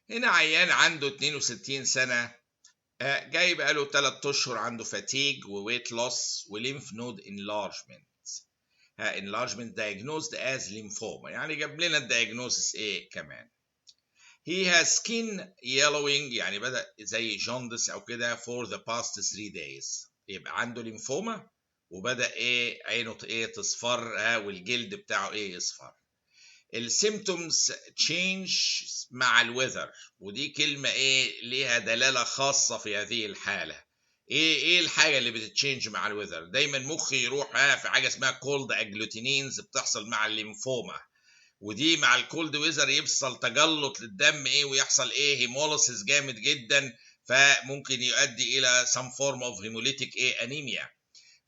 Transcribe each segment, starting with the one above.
هنا عيان عنده 62 سنة، جاي بقاله 3 أشهر عنده fatigue وweight loss وlymph node enlargement. enlargement diagnosed as lymphoma، يعني جاب لنا الدياجنوسيس ايه كمان. He has skin yellowing، يعني بدأ زي جوندس أو كده for the past 3 days. يبقى عنده ليمفوما وبدأ ايه عينه ايه تصفر، والجلد بتاعه ايه يصفر. السيمتومز تشينج مع الويذر، ودي كلمة ايه ليها دلالة خاصة في هذه الحالة. ايه الحاجة اللي بتتشينج مع الويذر؟ دايما مخي يروح في حاجة اسمها كولد اجلوتينينز بتحصل مع الليمفوما، ودي مع الكولد ويذر يحصل تجلط للدم ايه ويحصل ايه هيموليسيس جامد جدا، فممكن يؤدي الى some form of hemolytic ايه انيميا.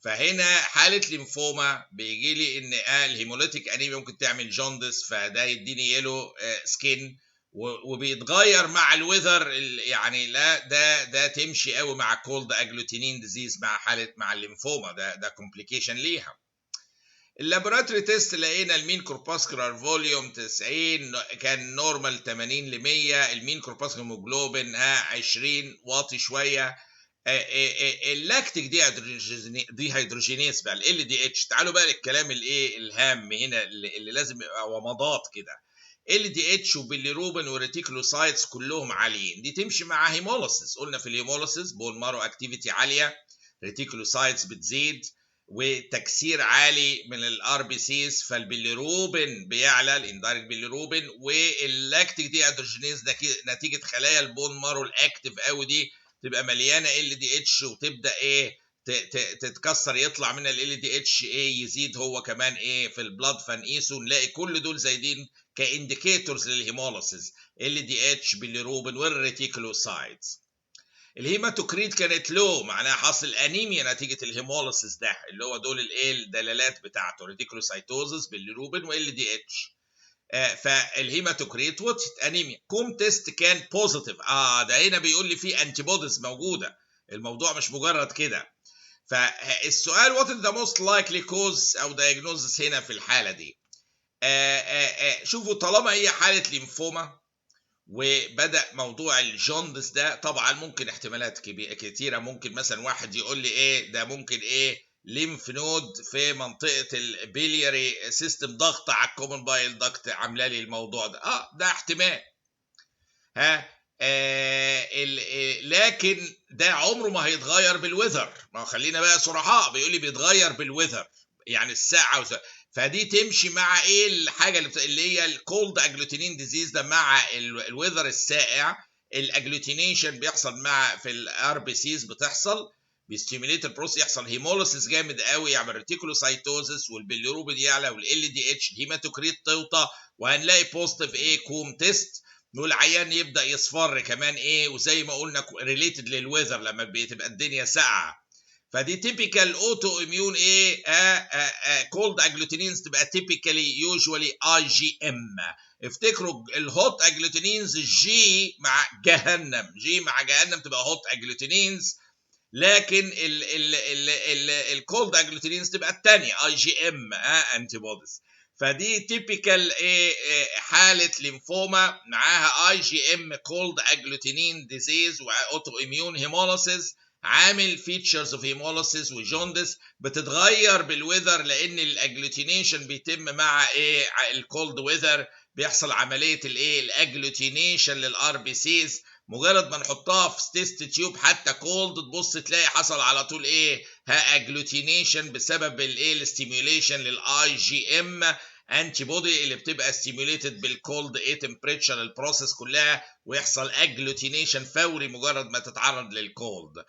فهنا حاله ليمفوما بيجي لي ان الهيموليتيك انيميا ممكن تعمل جوندس، فده يديني يلو سكين، وبيتغير مع الويذر، يعني لا ده تمشي قوي مع كولد اجلوتينين ديزيز مع حاله مع الليمفوما، ده كومبليكيشن ليها. اللابوراتوري تيست لقينا المين كورباسكولار فوليوم 90 كان نورمال 80 ل 100، المين كورباسكولار هيموجلوبين 20 واطي شويه. اللاكتيك دي هيدروجينيز بقى ال دي اتش. تعالوا بقى للكلام الايه الهام هنا اللي لازم يبقى ومضات كده. ال دي اتش وبيليروبين وريتيكولوسايتس كلهم عاليين، دي تمشي مع هيموليسيس. قلنا في الهيموليسيس بون مارو اكتيفيتي عاليه، ريتيكولوسايتس بتزيد وتكسير عالي من الار بي سيز، فالبيليروبين بيعلى، الاندايركت بيليروبين، واللاكتيك دي هيدروجينيز نتيجه خلايا البون مارو الاكتيف قوي دي تبقى مليانه ال دي اتش، وتبدا ايه تتكسر، يطلع من ال دي اتش ايه يزيد هو كمان ايه في البلاد، فنقيسه نلاقي كل دول زايدين كانديكيتورز للهيموليسيس، ال دي اتش بالروبين والريتيكولوسايتس. الهيماتوكريت كانت لو، معناها حاصل انيميا نتيجه الهيموليسيس ده، اللي هو دول الايه الدلالات بتاعته ريتيكولوسايتوزس بالروبين وال دي اتش. فالهيماتوكريت وطت انيميا. كوم تيست كان بوزيتيف، ده هنا بيقول لي في انتي بوديز موجوده، الموضوع مش مجرد كده. فالسؤال وات ذا موست لايكلي كوز او دايجنوزس هنا في الحاله دي. شوفوا، طالما هي حاله ليمفوما وبدا موضوع الجوندس ده، طبعا ممكن احتمالات كتيره. ممكن مثلا واحد يقول لي ايه ده، ممكن ايه ليمف نود في منطقه البيلياري سيستم، ضغط على الكومن بايل داكت عامله لي الموضوع ده، ده احتمال. لكن ده عمره ما هيتغير بالويذر، ما خلينا بقى صرحاء، بيقول لي بيتغير بالويذر يعني الساعه فدي تمشي مع ايه الحاجه اللي هي الكولد اجلوتينين ديزيز ده مع الويذر الساقع. الاجلوتينيشن بيحصل مع في الار بي سيز، بتحصل بيستيميليت البروسيس، يحصل هيموليسيس جامد قوي، يعمل ريتيكولوسايتوزس، والبيليروبين يعلى، والال دي اتش الهيماتوكريت توطى، وهنلاقي بوزيتيف ايه كوم تيست، والعيان يبدا يصفر كمان ايه، وزي ما قلنا ريليتد للويذر لما بتبقى الدنيا ساقعه. فدي تيبيكال اوتو اميون ايه كولد اجلوتينينز، تبقى تيبيكالي يوجوالي اي جي ام. افتكروا الهوت اجلوتينينز جي مع جهنم، جي مع جهنم تبقى هوت اجلوتينينز، لكن الكولد اجلوتينينز تبقى الثانيه اي جي ام انتي بوديز. فدي تيبيكال حاله ليمفوما معاها اي جي ام كولد اجلوتينين ديزيز واوتو اميون هيموليسيس، عامل فيتشرز اوف هيموليسيس وجوندس، بتتغير بالويذر لان الاجلوتينيشن بيتم مع ايه الكولد ويذر، بيحصل عمليه الايه الاجلوتينيشن للار بي سيز. مجرد ما نحطها في تيست تيوب حتى كولد، تبص تلاقي حصل على طول ايه اجلوتينيشن بسبب الايه الاستيميوليشن للاي جي ام انتي بودي اللي بتبقى ستيميوليتد بالكولد ايه تمبريتشر البروسيس كلها، ويحصل اجلوتينيشن فوري مجرد ما تتعرض للكولد.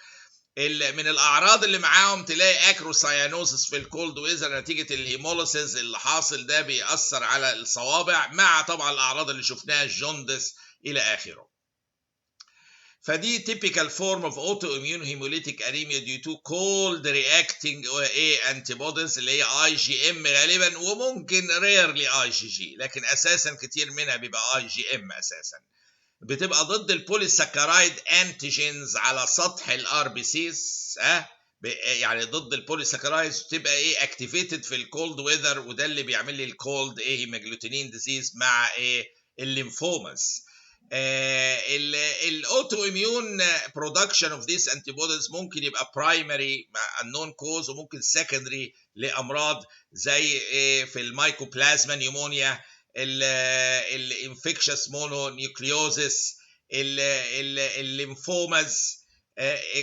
من الاعراض اللي معاهم تلاقي اكروسايانوزس في الكولد ويزر نتيجه الهيموليسيس اللي حاصل ده، بيأثر على الصوابع، مع طبعا الاعراض اللي شفناها الجوندس الى اخره. فدي typical form of autoimmune hemolytic anemia due to cold reacting antibodies اللي هي IgM غالبا، وممكن rarely IgG، لكن اساسا كتير منها بيبقى IgM اساسا. بتبقى ضد البوليساكرايد انتيجينز على سطح الار بي سيز، يعني ضد البوليساكرايدز، بتبقى ايه اكتيفيتد في الكولد ويذر، وده اللي بيعمل لي الكولد ايه هيموجلوتينين ديزيز مع ايه الليمفوماز. الاوتو اميون برودكشن اوف ذيس انتي بوديز ممكن يبقى برايمري مع النون كوز، وممكن سكندري لامراض زي في المايكوبلازما نيومونيا، الانفكشس مونو نيوكليوزس، الليمفوماز.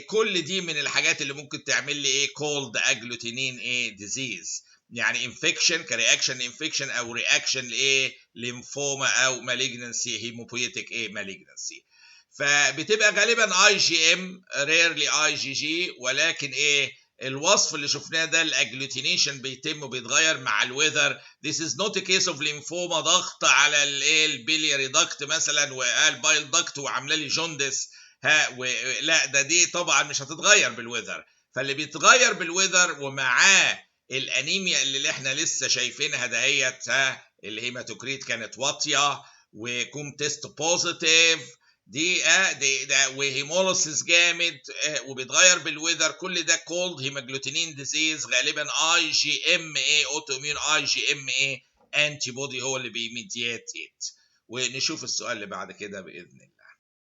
كل دي من الحاجات اللي ممكن تعمل لي ايه كولد اجلوتينين ديزيز، يعني انفكشن كرياكشن انفكشن او رياكشن لايه ليمفوما او مالجنسي هيموبويتيك مالجنسي. فبتبقى غالبا اي جي ام ريرلي اي جي جي، ولكن الوصف اللي شفناه ده الاجلوتينيشن بيتم وبيتغير مع الويذر. This is not a case of lymphoma ضغط على البيلياري داكت مثلا والبايل داكت وعامله لي جوندس، لا دي طبعا مش هتتغير بالويذر. فاللي بيتغير بالويذر ومعاه الانيميا اللي احنا لسه شايفينها دهيت، الهيماتوكريت كانت واطيه وكوم تيست بوزيتيف دي ده وهيمولوسيس جامد وبيتغير بالويذر، كل ده كولد هيماجلوتينين ديزيز، غالبا اي جي ام اوتو اميون اي جي ام انتي بودي هو اللي بيميديات. ونشوف السؤال اللي بعد كده باذن الله.